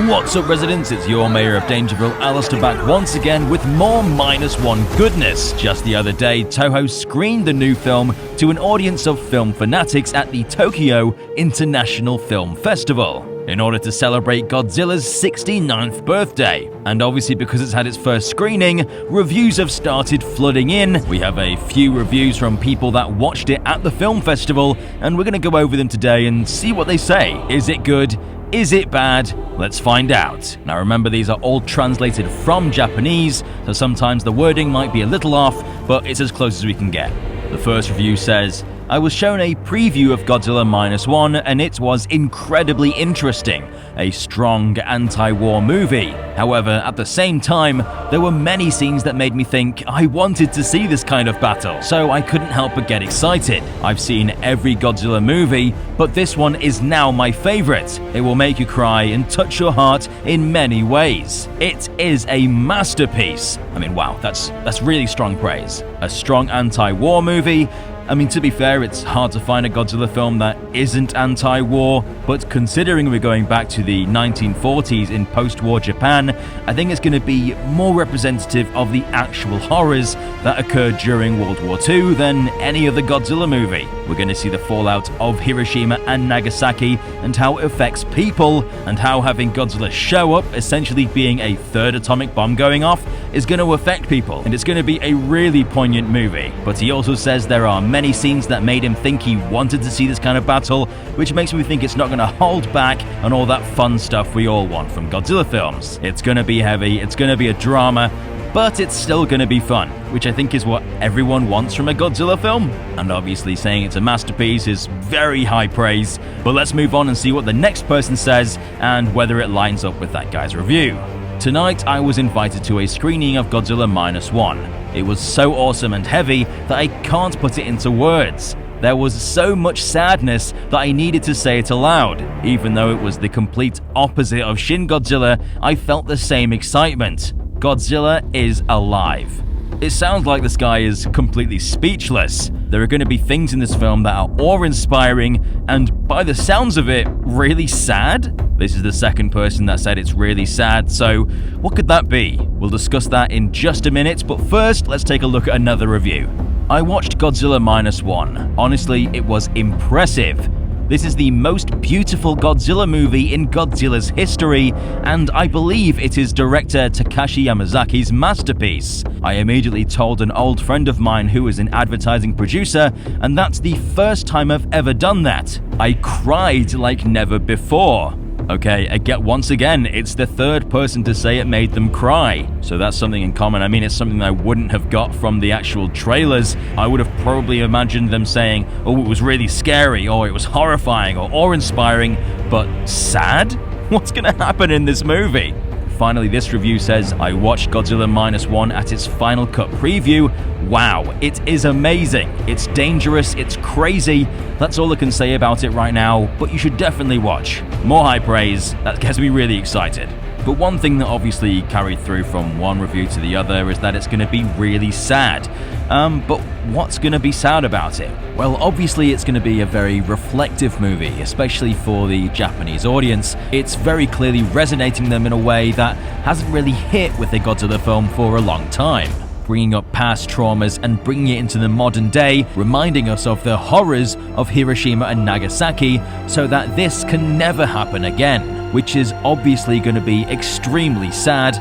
What's up, residents? It's your Mayor of Dangerville, Alistair, back once again with more Minus One goodness. Just the other day, Toho screened the new film to an audience of film fanatics at the Tokyo International Film Festival in order to celebrate Godzilla's 69th birthday. And obviously, because it's had its first screening, reviews have started flooding in. We have a few reviews from people that watched it at the film festival, and we're going to go over them today and see what they say. Is it good? Is it bad? Let's find out. Now remember, these are all translated from Japanese, so sometimes the wording might be a little off, but it's as close as we can get. The first review says, I was shown a preview of Godzilla Minus One and it was incredibly interesting. A strong anti-war movie. However, at the same time, there were many scenes that made me think I wanted to see this kind of battle, so I couldn't help but get excited. I've seen every Godzilla movie, but this one is now my favorite. It will make you cry and touch your heart in many ways. It is a masterpiece. I mean, wow, that's really strong praise. A strong anti-war movie. I mean, to be fair, it's hard to find a Godzilla film that isn't anti-war, but considering we're going back to the 1940s in post-war Japan, I think it's going to be more representative of the actual horrors that occurred during World War II than any other Godzilla movie. We're going to see the fallout of Hiroshima and Nagasaki and how it affects people, and how having Godzilla show up, essentially being a third atomic bomb going off, is going to affect people, and it's going to be a really poignant movie. But he also says there are many scenes that made him think he wanted to see this kind of battle, which makes me think it's not going to hold back on all that fun stuff we all want from Godzilla films. It's going to be heavy, it's going to be a drama, but it's still going to be fun, which I think is what everyone wants from a Godzilla film. And obviously saying it's a masterpiece is very high praise, but let's move on and see what the next person says and whether it lines up with that guy's review. Tonight, I was invited to a screening of Godzilla Minus One. It was so awesome and heavy that I can't put it into words. There was so much sadness that I needed to say it aloud. Even though it was the complete opposite of Shin Godzilla, I felt the same excitement. Godzilla is alive. It sounds like this guy is completely speechless. There are going to be things in this film that are awe-inspiring and, by the sounds of it, really sad. This is the second person that said it's really sad, so what could that be? We'll discuss that in just a minute, but first, let's take a look at another review. I watched Godzilla Minus One. Honestly, it was impressive. This is the most beautiful Godzilla movie in Godzilla's history, and I believe it is director Takashi Yamazaki's masterpiece. I immediately told an old friend of mine who is an advertising producer, and that's the first time I've ever done that. I cried like never before. Okay, I get once again, it's the third person to say it made them cry. So that's something in common. I mean, it's something I wouldn't have got from the actual trailers. I would have probably imagined them saying, oh, it was really scary, or it was horrifying, or awe-inspiring, but sad? What's gonna happen in this movie? Finally, this review says, I watched Godzilla Minus One at its final cut preview. Wow, it is amazing. It's dangerous, it's crazy. That's all I can say about it right now, but you should definitely watch. More high praise, that gets me really excited. But one thing that obviously carried through from one review to the other is that it's going to be really sad. But what's going to be sad about it? Well, obviously it's going to be a very reflective movie, especially for the Japanese audience. It's very clearly resonating them in a way that hasn't really hit with a Godzilla film for a long time. Bringing up past traumas and bringing it into the modern day, reminding us of the horrors of Hiroshima and Nagasaki so that this can never happen again, which is obviously going to be extremely sad.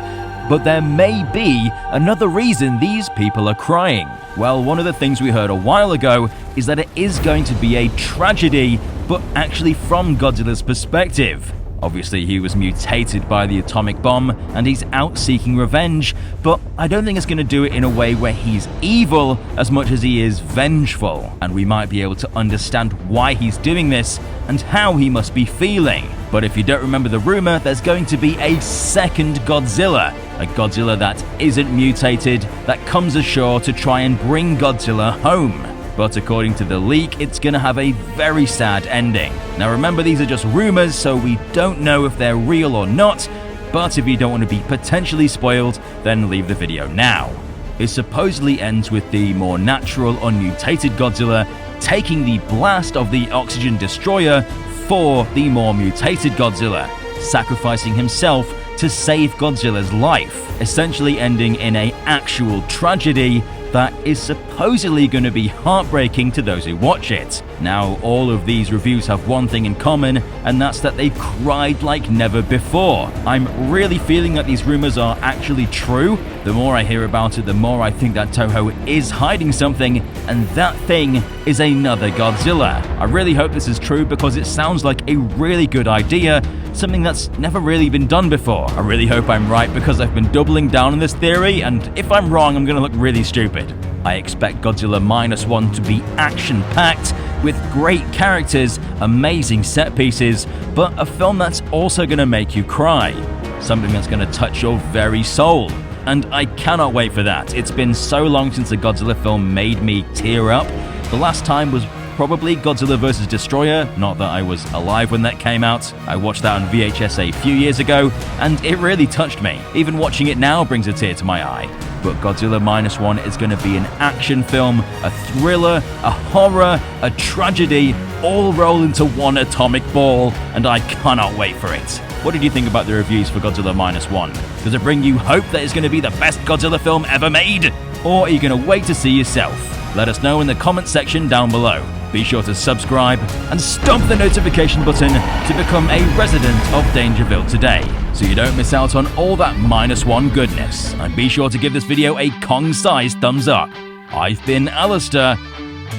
But there may be another reason these people are crying. Well, one of the things we heard a while ago is that it is going to be a tragedy, but actually from Godzilla's perspective. Obviously, he was mutated by the atomic bomb, and he's out seeking revenge, but I don't think it's going to do it in a way where he's evil as much as he is vengeful, and we might be able to understand why he's doing this and how he must be feeling. But if you don't remember the rumor, there's going to be a second Godzilla, a Godzilla that isn't mutated, that comes ashore to try and bring Godzilla home. But according to the leak, it's gonna have a very sad ending. Now remember, these are just rumors, so we don't know if they're real or not, but if you don't want to be potentially spoiled, then leave the video now. It supposedly ends with the more natural, unmutated Godzilla taking the blast of the oxygen destroyer for the more mutated Godzilla. sacrificing himself to save Godzilla's life, essentially ending in an actual tragedy that is supposedly going to be heartbreaking to those who watch it. Now, all of these reviews have one thing in common, and that's that they cried like never before. I'm really feeling that these rumors are actually true. The more I hear about it, the more I think that Toho is hiding something, and that thing is another Godzilla. I really hope this is true because it sounds like a really good idea, something that's never really been done before. I really hope I'm right because I've been doubling down on this theory, and if I'm wrong, I'm gonna look really stupid. I expect Godzilla Minus One to be action-packed, with great characters, amazing set pieces, but a film that's also gonna make you cry. Something that's gonna touch your very soul. And I cannot wait for that. It's been so long since a Godzilla film made me tear up. The last time was probably Godzilla vs. Destroyer, not that I was alive when that came out. I watched that on VHS a few years ago, and it really touched me. Even watching it now brings a tear to my eye. But Godzilla Minus One is going to be an action film, a thriller, a horror, a tragedy, all rolled into one atomic ball, and I cannot wait for it. What did you think about the reviews for Godzilla Minus One? Does it bring you hope that it's going to be the best Godzilla film ever made? Or are you going to wait to see yourself? Let us know in the comment section down below. Be sure to subscribe and stomp the notification button to become a resident of Dangerville today, so you don't miss out on all that Minus One goodness. And be sure to give this video a Kong-sized thumbs up. I've been Alistair,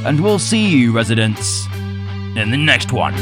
and we'll see you, residents, in the next one.